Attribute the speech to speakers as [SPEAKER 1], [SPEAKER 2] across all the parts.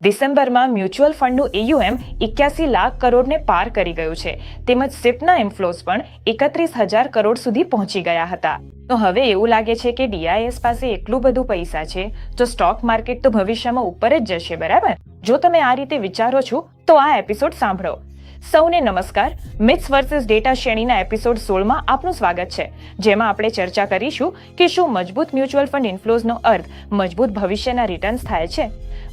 [SPEAKER 1] ડિસેમ્બરમાં mutual ફંડનું AUM 81 lakh કરોડને પાર કરી ગયું છે, તેમજ SIPના ઇન્ફ્લોઝ પણ 31,000 કરોડ સુધી પહોંચી ગયા હતા. તો હવે એવું લાગે છે કે DIS પાસે એટલું બધું પૈસા છે તો સ્ટોક માર્કેટ તો ભવિષ્યમાં ઉપર જ જશે, બરાબર? જો તમે આ રીતે વિચારો છો તો આ એપિસોડ સાંભળો. સૌને નમસ્કાર. મિથ્સ વર્સિસ ડેટા શ્રેણીના એપિસોડ 16માં આપનું સ્વાગત છે, જેમાં આપણે ચર્ચા કરીશું કે શું મજબૂત મ્યુચ્યુઅલ ફંડ ઇન્ફ્લોઝનો અર્થ મજબૂત ભવિષ્યના રિટર્ન્સ થાય છે.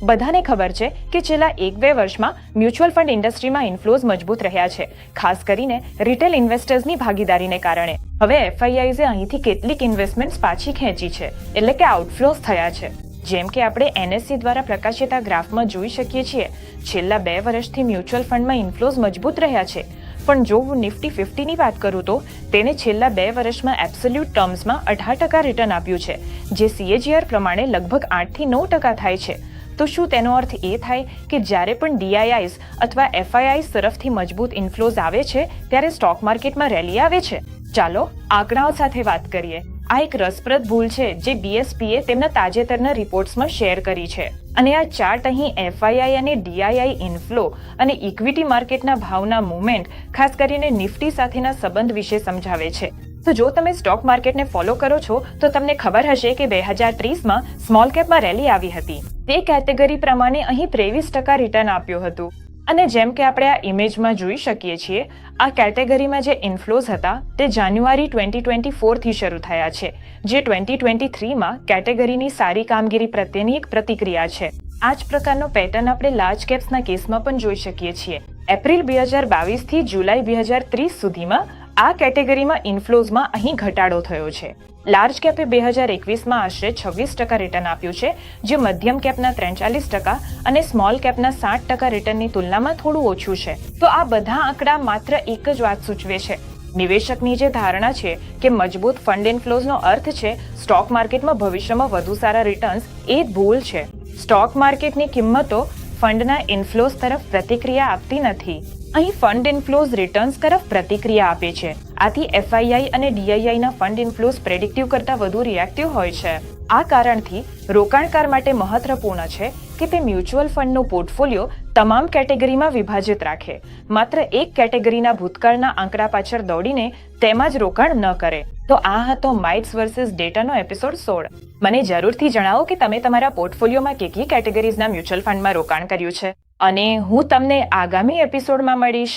[SPEAKER 1] બધાને ખબર છે કે છેલ્લા 1-2 વર્ષમાં મ્યુચ્યુઅલ ફંડ ઇન્ડસ્ટ્રીમાં ઇન્ફ્લોઝ મજબૂત રહ્યા છે, ખાસ કરીને રિટેલ ઇન્વેસ્ટર્સની ભાગીદારીને કારણે. હવે FIIsએ અહીંથી કેટલીક ઇન્વેસ્ટમેન્ટ્સ પાછી ખેંચી છે, એટલે કે આઉટફ્લોઝ થયા છે. જેમ કે આપણે NSE દ્વારા પ્રકાશિત આ ગ્રાફમાં જોઈ શકીએ છીએ, છેલ્લા 2 વર્ષથી મ્યુચ્યુઅલ ફંડમાં ઇન્ફ્લોઝ મજબૂત રહ્યા છે. પણ જો હું નિફ્ટી 50ની વાત કરું તો તેને છેલ્લા 2 વર્ષમાં એબ્સોલ્યુટ ટર્મ્સમાં 18% રિટર્ન આપ્યું છે, જે CAGR પ્રમાણે લગભગ 8 થી 9% થાય છે. તો શું તેનો અર્થ એ થાય કે જ્યારે પણ DIIs અથવા FIIs તરફથી મજબૂત ઇન્ફ્લોઝ આવે છે ત્યારે સ્ટોક માર્કેટમાં રેલી આવે છે? ચાલો આંકડાઓ સાથે વાત કરીએ. આ એક રસપ્રદ ભૂલ છે જે BSPએ તેમના તાજેતરના રિપોર્ટ્સમાં શેર કરી છે. અને આ ચાર્ટ અહીં FII અને DII ઇન્ફ્લો અને ઇક્વિટી માર્કેટના ભાવના મૂવમેન્ટ, ખાસ કરીને નિફ્ટી સાથેના સંબંધ વિશે સમજાવે છે. તો જો તમે સ્ટોક માર્કેટને ફોલો કરો છો તો તમને ખબર હશે કે 2030માં સ્મોલ કેપમાં રેલી આવી હતી. તે કેટેગરી પ્રમાણે અહીં 23% રિટર્ન આપ્યું હતું. અને જેમ કે આપણે આ ઇમેજમાં જોઈ શકીએ છીએ, આ કેટેગરીમાં જે ઇન્ફ્લોઝ હતા તે જાન્યુઆરી 2024થી શરૂ થયા છે, જે 2023માં કેટેગરીની સારી કામગીરી પ્રત્યેની એક પ્રતિક્રિયા છે. આ જ પ્રકારનો પેટર્ન આપણે લાર્જ કેપ્સના કેસમાં પણ જોઈ શકીએ છીએ. એપ્રિલ 2022થી જુલાઈ 2030 સુધીમાં આ કેટેગરીમાં ઇન્ફ્લોઝમાં અહીં ઘટાડો થયો છે. લાર્જ કેપે 2021માં આશરે 26% રિટર્ન આપ્યું છે, જે મધ્યમ કેપના 43% અને સ્મોલ કેપના 60% રિટર્નની તુલનામાં થોડું ઓછું છે. તો આ બધા આંકડા માત્ર એક જ વાત સૂચવે છે. નિવેશકની જે ધારણા છે કે મજબૂત ફંડ ઇન્ફ્લોઝનો અર્થ છે સ્ટોક માર્કેટમાં ભવિષ્યમાં વધુ સારા રિટર્ન્સ, એ ભૂલ છે. સ્ટોક માર્કેટની કિંમતો ફંડના ઇન્ફ્લોઝ તરફ પ્રતિક્રિયા આપતી નથી. અહીં ફંડ ઇન્ફ્લોઝ રિટર્ન્સ તરફ પ્રતિક્રિયા આપે છે. આથી FII અને DIIના ફંડ ઇન્ફ્લોઝ પ્રેડિક્ટિવ કરતાં વધુ રિએક્ટિવ હોય છે. આ કારણથી રોકાણકાર માટે મહત્વપૂર્ણ છે કે તે મ્યુચ્યુઅલ ફંડનો પોર્ટફોલિયો તમામ કેટેગરીમાં વિભાજિત રાખે. માત્ર એક કેટેગરીના ભૂતકાળના આંકડા પાછળ દોડીને તેમાં જ રોકાણ ન કરે. તો આ હતો મિથ્સ વર્સિસ ડેટાનો એપિસોડ 16. મને જરૂરથી જણાવો કે તમે તમારા પોર્ટફોલિયોમાં કેટલી કેટેગરીઝના મ્યુચ્યુઅલ ફંડમાં રોકાણ કર્યું છે, અને હું તમને આગામી એપિસોડમાં મળીશ.